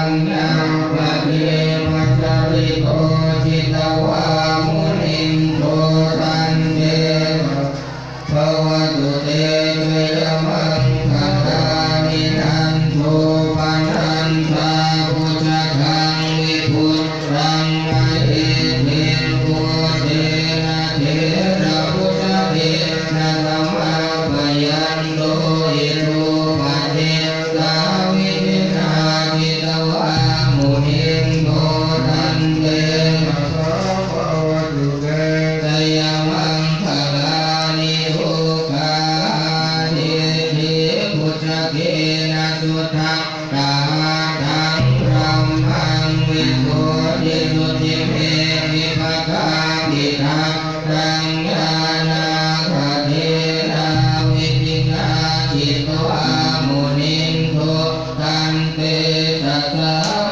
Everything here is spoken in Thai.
งยังปะเทมัจจริโกจิตวามุนินโทตันเตภวตุเตเวยมังคตานินันโทปนันทาพุทธคังวิพุทธังมะเอเทโกเทนะเทระพุทธเทนะธรรมะปยันโตอิรูปะเทสาวินินาจิตวามุนินโทตันเตภวตุเตเตยมังคลานิโหกาเทธิพุทธเกนะสุทังตาทังพรัมมังวิโสทิสุทิเมวิภคามิทังรังญาณาคเทนาวิจินาจิตวามุนินโทตันเตสัสสะ